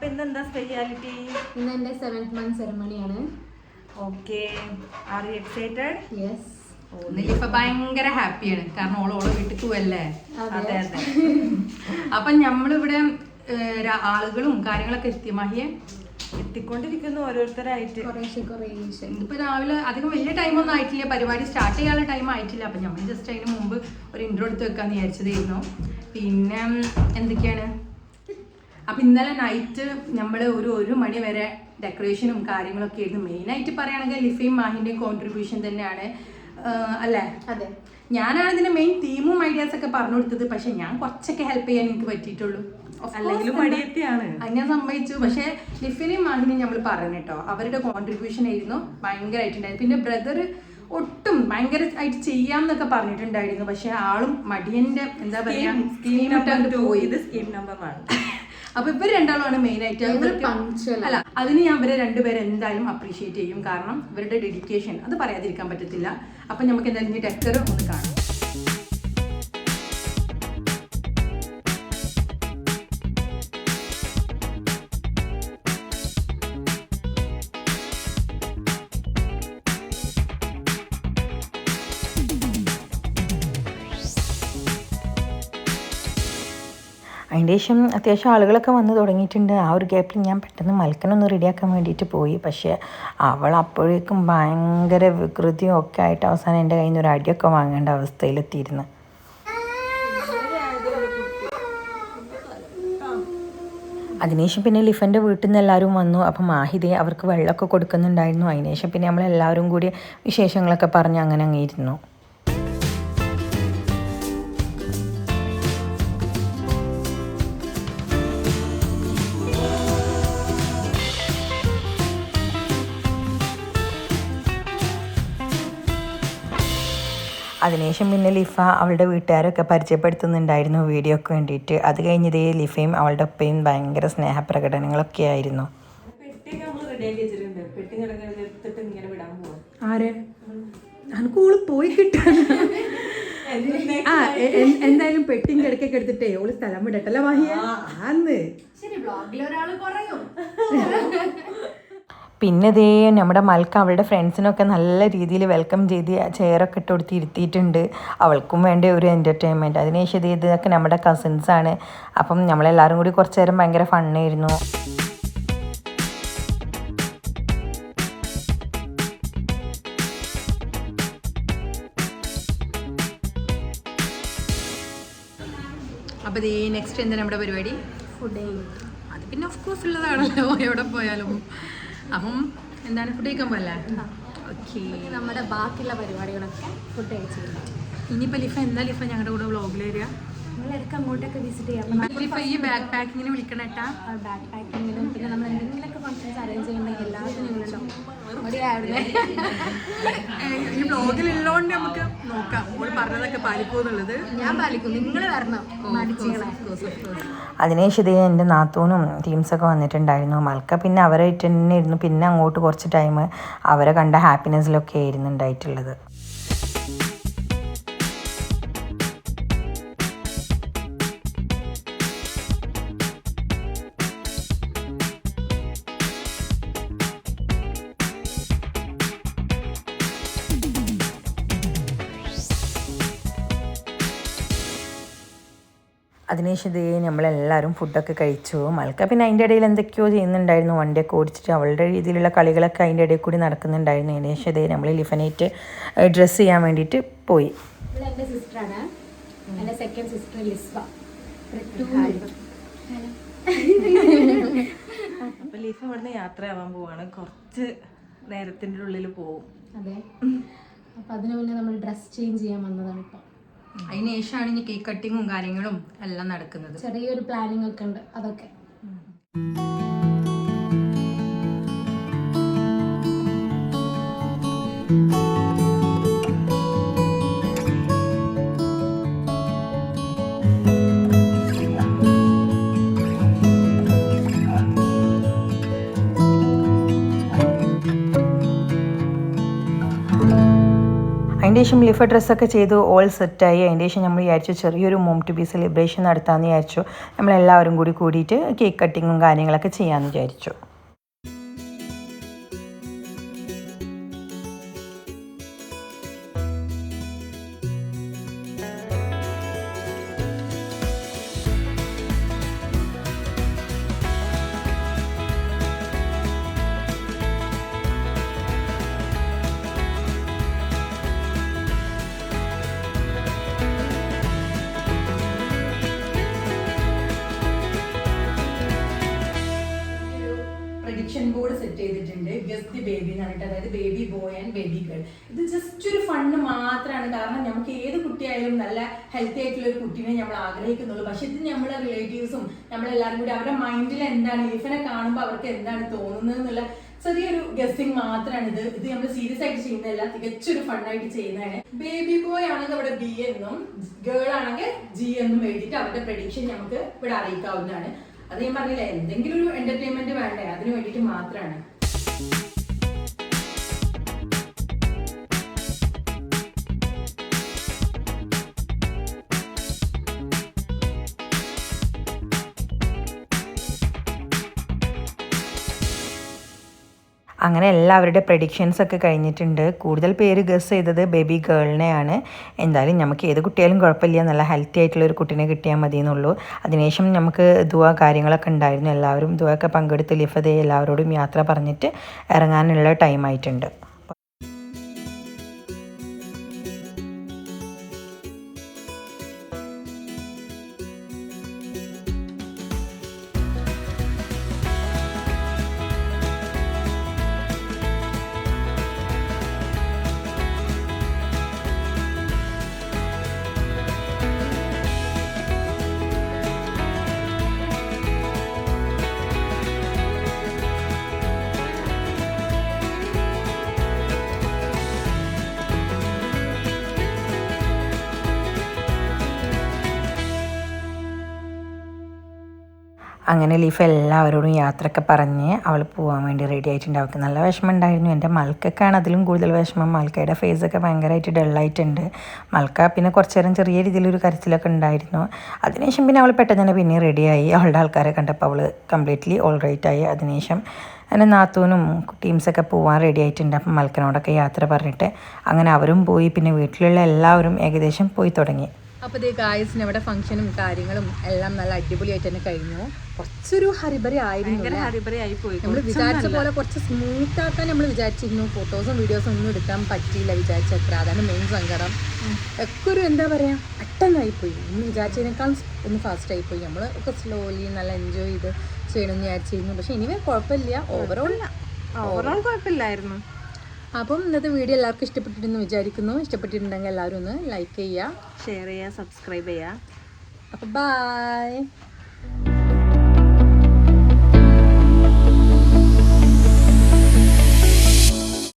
അപ്പൊ ഇന്നെന്താ സ്പെഷ്യാലിറ്റി? ഇന്ന് എന്റെ 7th month സെറമണിയാണ്. Okay, are you excited? Yes. ഇപ്പൊ ഭയങ്കര ഹാപ്പിയാണ്, കാരണം ഓളോളെ വീട്ടിൽ പോവല്ലേ. അതെ അതെ. അപ്പൊ നമ്മളിവിടെ ആളുകളും കാര്യങ്ങളൊക്കെ എത്തിക്കൊണ്ടിരിക്കുന്നു ഓരോരുത്തരായിട്ട്. ഇപ്പൊ രാവിലെ അധികം വലിയ ടൈമൊന്നും ആയിട്ടില്ല, പരിപാടി സ്റ്റാർട്ട് ചെയ്യാനുള്ള ടൈം ആയിട്ടില്ല. അപ്പൊ നമ്മൾ ജസ്റ്റ് അതിന് മുമ്പ് ഒരു ഇൻട്രോ എടുത്ത് വെക്കാന്ന് വിചാരിച്ചതായിരുന്നു. പിന്നെ എന്തൊക്കെയാണ്, അപ്പൊ ഇന്നലെ നൈറ്റ് നമ്മൾ ഒരു മണി വരെ ഡെക്കറേഷനും കാര്യങ്ങളൊക്കെ ആയിരുന്നു. മെയിനായിട്ട് പറയുകയാണെങ്കിൽ ലിഫയും മാഹിന്റെയും കോൺട്രിബ്യൂഷൻ തന്നെയാണ് അല്ലേ? അതെ. ഞാനാണ് ഇതിന്റെ മെയിൻ തീമും ഐഡിയാസ് ഒക്കെ പറഞ്ഞു കൊടുത്തത്. പക്ഷെ ഞാൻ കുറച്ചൊക്കെ ഹെൽപ്പ് ചെയ്യാൻ എനിക്ക് പറ്റിയിട്ടുള്ളൂ. അല്ലെങ്കിലും മടിയെത്തിയാണ് ഞാൻ സമ്മതിച്ചു. പക്ഷെ ലിഫിനെയും മാഹിനെയും നമ്മൾ പറഞ്ഞു കേട്ടോ, അവരുടെ കോൺട്രിബ്യൂഷൻ ആയിരുന്നു ഭയങ്കരമായിട്ടുണ്ടായിരുന്നു. പിന്നെ ബ്രദർ ഒട്ടും ഭയങ്കരമായിട്ട് ചെയ്യാന്നൊക്കെ പറഞ്ഞിട്ടുണ്ടായിരുന്നു. പക്ഷെ ആളും മടിയന്റെ എന്താ പറയാ പോയി. ഇത് സ്കീം നമ്പർ 1. അപ്പൊ ഇവർ രണ്ടാളുമാണ് മെയിൻ ആയിട്ട്. അല്ല, അതിന് ഞാൻ ഇവരെ രണ്ടുപേരെ എന്തായാലും അപ്രീഷിയേറ്റ് ചെയ്യും. കാരണം ഇവരുടെ ഡെഡിക്കേഷൻ അത് പറയാതിരിക്കാൻ പറ്റത്തില്ല. അപ്പൊ നമുക്ക് എന്തായാലും ഈ ഡെക്കർ ഒന്ന് കാണാം. അതിൻ്റെ ശേഷം അത്യാവശ്യം ആളുകളൊക്കെ വന്ന് തുടങ്ങിയിട്ടുണ്ട്. ആ ഒരു ഗ്യാപ്പിൽ ഞാൻ പെട്ടെന്ന് മൽക്കനൊന്ന് റെഡിയാക്കാൻ വേണ്ടിയിട്ട് പോയി. പക്ഷേ അവൾ അപ്പോഴേക്കും ഭയങ്കര വികൃതിയും ഒക്കെ ആയിട്ട് അവസാനം എൻ്റെ കയ്യിൽ നിന്ന് ഒരു അടിയൊക്കെ വാങ്ങേണ്ട അവസ്ഥയിലെത്തിയിരുന്നു. അതിനുശേഷം പിന്നെ ലിഫൻ്റെ വീട്ടിൽ നിന്ന് എല്ലാവരും വന്നു. അപ്പം മാഹിദെ അവർക്ക് വെള്ളമൊക്കെ കൊടുക്കുന്നുണ്ടായിരുന്നു. അതിനുശേഷം പിന്നെ നമ്മളെല്ലാവരും കൂടി വിശേഷങ്ങളൊക്കെ പറഞ്ഞ് അങ്ങനെ അങ്ങ് ഇരുന്നു. അതിനുശേഷം പിന്നെ ലിഫ അവളുടെ വീട്ടുകാരൊക്കെ പരിചയപ്പെടുത്തുന്നുണ്ടായിരുന്നു വീഡിയോക്ക് വേണ്ടിയിട്ട്. അത് കഴിഞ്ഞതേ ലിഫയും അവളുടെ ഒപ്പയും ഭയങ്കര സ്നേഹപ്രകടനങ്ങളൊക്കെ ആയിരുന്നു. ആരെ അനക്കോള് പോയി കിട്ടാൻ എന്തായാലും പെട്ടിന്റെ ഇടയ്ക്കൊക്കെ എടുത്തിട്ടേ ഓള് സ്ഥലം വിടട്ടല്ല വാഹിയ ആന്ന്. പിന്നെ ഇതേ നമ്മുടെ മൽക്ക അവളുടെ ഫ്രണ്ട്സിനൊക്കെ നല്ല രീതിയിൽ വെൽക്കം ചെയ്ത് ചെയറൊക്കെ ഇട്ട് കൊടുത്ത് ഇരുത്തിയിട്ടുണ്ട്. അവൾക്കും വേണ്ട ഒരു എൻ്റർടൈൻമെൻറ്റ്. അതിനുശേഷം ഇതൊക്കെ നമ്മുടെ കസിൻസാണ്. അപ്പം നമ്മളെല്ലാവരും കൂടി കുറച്ച് നേരം ഭയങ്കര ഫണ്ണായിരുന്നു. അപ്പോൾ ഈ നെക്സ്റ്റ് എന്താ നമ്മുടെ പരിപാടി? ഫുഡ്. അത് പിന്നെ ഓഫ് കോഴ്സ് ഉള്ളതാണല്ലോ എവിടെ പോയാലും. അപ്പം എന്താണ്, ഫുഡ് കഴിക്കാൻ പോയല്ലേ? ഓക്കെ. നമ്മുടെ ബാക്കിയുള്ള പരിപാടികളൊക്കെ ഫുഡ് കഴിച്ചില്ല. ഇനിയിപ്പോൾ ലിഫ എന്താ ലിഫ ഞങ്ങളുടെ കൂടെ വ്ളോഗിൽ വരിക? നമ്മളിടയ്ക്ക് അങ്ങോട്ടൊക്കെ വിസിറ്റ് ചെയ്യാം. ലിഫ ഈ ബാക്ക് പാക്കിങ്ങിന് വിളിക്കണേട്ടാ. ബാക്ക് പാക്കിങ്ങിലും പിന്നെ നമ്മൾ എന്തെങ്കിലുമൊക്കെ ഫങ്ഷൻസ് അറേഞ്ച് ചെയ്യുന്നുണ്ടെങ്കിൽ എല്ലാത്തിനും നിങ്ങളുണ്ടാവും. ഈ വ്ളോഗിലുള്ളതുകൊണ്ട് നമുക്ക് നോക്കാം ഓൾ പറഞ്ഞതൊക്കെ പാലിക്കുമെന്നുള്ളത്. ഞാൻ പാലിക്കും, നിങ്ങൾ വരണം. അതിനുശേഷം ഇതേ എൻ്റെ നാത്തൂനും ടീംസൊക്കെ വന്നിട്ടുണ്ടായിരുന്നു. മൽക്ക പിന്നെ അവരായിട്ട് തന്നെ ഇരുന്നു. പിന്നെ അങ്ങോട്ട് കുറച്ച് ടൈം അവരെ കണ്ട ഹാപ്പിനെസ്സിലൊക്കെ ആയിരുന്നു ഉണ്ടായിട്ടുള്ളത്. അതിനുശേഷം ഇതേ നമ്മളെല്ലാവരും ഫുഡൊക്കെ കഴിച്ചു. മൽക്ക പിന്നെ അതിൻ്റെ ഇടയിൽ എന്തൊക്കെയോ ചെയ്യുന്നുണ്ടായിരുന്നു. വണ്ടിയൊക്കെ ഓടിച്ചിട്ട് അവളുടെ രീതിയിലുള്ള കളികളൊക്കെ അതിൻ്റെ ഇടയിൽ കൂടി നടക്കുന്നുണ്ടായിരുന്നു. അതിനുശേഷം ഇതേ നമ്മൾ ലിഫനായിട്ട് ഡ്രസ്സ് ചെയ്യാൻ വേണ്ടിയിട്ട് പോയി. എൻ്റെ സിസ്റ്ററാണ്, എൻ്റെ സെക്കൻഡ് സിസ്റ്റർ ലിസ്വ. അപ്പൊ ലീഫ് ഇവിടുന്ന് യാത്രയാവാൻ പോവാണ്. കുറച്ച് നേരത്തിൻ്റെ ഉള്ളിൽ പോവും. അതെ. അപ്പം അതിനു മുന്നേ നമ്മൾ ഡ്രസ് ചേഞ്ച് ചെയ്യാൻ വന്നതാണ്. ഇപ്പം അതിന് ശേഷമാണ് ഇനി കേക്ക് കട്ടിങ്ങും കാര്യങ്ങളും എല്ലാം നടക്കുന്നത്. ചെറിയൊരു പ്ലാനിങ് ഒക്കെ ഉണ്ട്. അതൊക്കെ അതിൻ്റെ അതിൻ്റെ ശേഷം ലിഫ ഡ്രസ്സൊക്കെ ചെയ്ത് ഓൾ സെറ്റായി. അതിൻ്റെ ശേഷം നമ്മൾ വിചാരിച്ചു ചെറിയൊരു മോം ടു ബി സെലിബ്രേഷൻ നടത്താമെന്ന് വിചാരിച്ചു. നമ്മളെല്ലാവരും കൂടിയിട്ട് കേക്ക് കട്ടിങ്ങും കാര്യങ്ങളൊക്കെ ചെയ്യാമെന്ന് വിചാരിച്ചു. പ്രഡിക്ഷൻ ബോർഡ് സെറ്റ് ചെയ്തിട്ടുണ്ട്. ഗസ്റ്റ് ബേബി എന്ന് പറഞ്ഞിട്ട്, അതായത് baby boy and baby girl. ഇത് ജസ്റ്റ് ഒരു ഫണ്ട് മാത്രമാണ്. കാരണം നമുക്ക് ഏത് കുട്ടിയായാലും നല്ല ഹെൽത്തി ആയിട്ടുള്ള ഒരു കുട്ടീനെ നമ്മൾ ആഗ്രഹിക്കുന്നുള്ളൂ. പക്ഷെ ഇത് നമ്മളെ റിലേറ്റീവ്സും നമ്മളെല്ലാവരും കൂടി അവരുടെ മൈൻഡിൽ എന്താണ്, ലിഫിനെ കാണുമ്പോൾ അവർക്ക് എന്താണ് തോന്നുന്നത് എന്നുള്ള ചെറിയൊരു ഗസ്സിങ് മാത്രമാണ് ഇത്. ഇത് നമ്മൾ സീരിയസ് ആയിട്ട് ചെയ്യുന്നതല്ല, തികച്ചൊരു ഫണ്ണായിട്ട് ചെയ്യുന്നതാണ്. ബേബി ബോയ് ആണെങ്കിൽ അവിടെ ബി എന്നും ഗേൾ ആണെങ്കിൽ ജി എന്നും എഴുതിയിട്ട് അവരുടെ പ്രഡിക്ഷൻ നമുക്ക് ഇവിടെ അറിയിക്കാവുന്നതാണ്. അത് ഞാൻ പറഞ്ഞില്ല, എന്തെങ്കിലും ഒരു എന്റർടൈൻമെന്റ് വേണ്ടേ, അതിന് വേണ്ടിയിട്ട് മാത്രമാണ്. അങ്ങനെ എല്ലാവരുടെ പ്രഡിക്ഷൻസ് ഒക്കെ കഴിഞ്ഞിട്ടുണ്ട്. കൂടുതൽ പേര് ഗസ് ചെയ്തത് ബേബി ഗേളിനെയാണ്. എന്തായാലും നമുക്ക് ഏത് കുട്ടിയാലും കുഴപ്പമില്ല, നല്ല ഹെൽത്തി ആയിട്ടുള്ള ഒരു കുട്ടീനെ കിട്ടിയാൽ മതി എന്നുള്ളൂ. അതിനുശേഷം നമുക്ക് ദുആ കാര്യങ്ങളൊക്കെ ഉണ്ടായിരുന്നു. എല്ലാവരും ദുആയൊക്കെ പങ്കെടുത്ത് ലിഫദേ എല്ലാവരോടും യാത്ര പറഞ്ഞിട്ട് ഇറങ്ങാനുള്ള ടൈം ആയിട്ടുണ്ട്. അങ്ങനെ ലീഫ് എല്ലാവരോടും യാത്രയൊക്കെ പറഞ്ഞ് അവൾ പോകാൻ വേണ്ടി റെഡി ആയിട്ടുണ്ട്. അവൾക്ക് നല്ല വിഷമം ഉണ്ടായിരുന്നു. എൻ്റെ മൽക്കൊക്കെയാണ് അതിലും കൂടുതൽ വിഷമം. മൽക്കയുടെ ഫേസൊക്കെ ഭയങ്കരമായിട്ട് ഡള്ളായിട്ടുണ്ട്. മൽക്ക പിന്നെ കുറച്ച് നേരം ചെറിയ രീതിയിലൊരു കരച്ചിലൊക്കെ ഉണ്ടായിരുന്നു. അതിനുശേഷം പിന്നെ അവൾ പെട്ടെന്ന് തന്നെ പിന്നെ റെഡിയായി. അവളുടെ ആൾക്കാരെ കണ്ടപ്പോൾ അവൾ കംപ്ലീറ്റ്ലി ഓൾ റൈറ്റ് ആയി. അതിനുശേഷം എൻ്റെ നാത്തൂനും ടീംസൊക്കെ പോകാൻ റെഡി ആയിട്ടുണ്ട്. അപ്പം മൽക്കനോടൊക്കെ യാത്ര പറഞ്ഞിട്ട് അങ്ങനെ അവരും പോയി. പിന്നെ വീട്ടിലുള്ള എല്ലാവരും ഏകദേശം പോയി തുടങ്ങി. അപ്പോൾ ഇതേ ഗായ്സിന് ഇവിടെ ഫംഗ്ഷനും കാര്യങ്ങളും എല്ലാം നല്ല അടിപൊളിയായിട്ട് തന്നെ കഴിഞ്ഞു. കുറച്ചൊരു ഹരിബറി ആയിരുന്നു, നമ്മൾ വിചാരിച്ച പോലെ കുറച്ച് സ്മൂത്ത് ആക്കാൻ നമ്മൾ വിചാരിച്ചിരുന്നു. ഫോട്ടോസും വീഡിയോസും ഒന്നും എടുക്കാൻ പറ്റിയില്ല വിചാരിച്ചത്ര. അതാണ് മെയിൻ സങ്കടം. ഒക്കെ ഒരു എന്താ പറയുക, പെട്ടെന്നായിപ്പോയി. നമ്മൾ വിചാരിച്ചതിനേക്കാൾ ഒന്ന് ഫാസ്റ്റ് ആയിപ്പോയി. നമ്മൾ ഒക്കെ സ്ലോലി നല്ല എൻജോയ് ചെയ്ത് ചെയ്യണമെന്ന് വിചാരിച്ചിരുന്നു. പക്ഷെ ഇനിവേ കുഴപ്പമില്ല, ഓവറോൾ കുഴപ്പമില്ലായിരുന്നു. അപ്പം ഇന്നത്തെ വീഡിയോ എല്ലാവർക്കും ഇഷ്ടപ്പെട്ടിട്ടെന്ന് വിചാരിക്കുന്നു. ഇഷ്ടപ്പെട്ടിട്ടുണ്ടെങ്കിൽ എല്ലാവരും ഒന്ന് ലൈക്ക് ചെയ്യുക, ഷെയർ ചെയ്യുക, സബ്സ്ക്രൈബ് ചെയ്യുക. അപ്പോൾ ബൈ.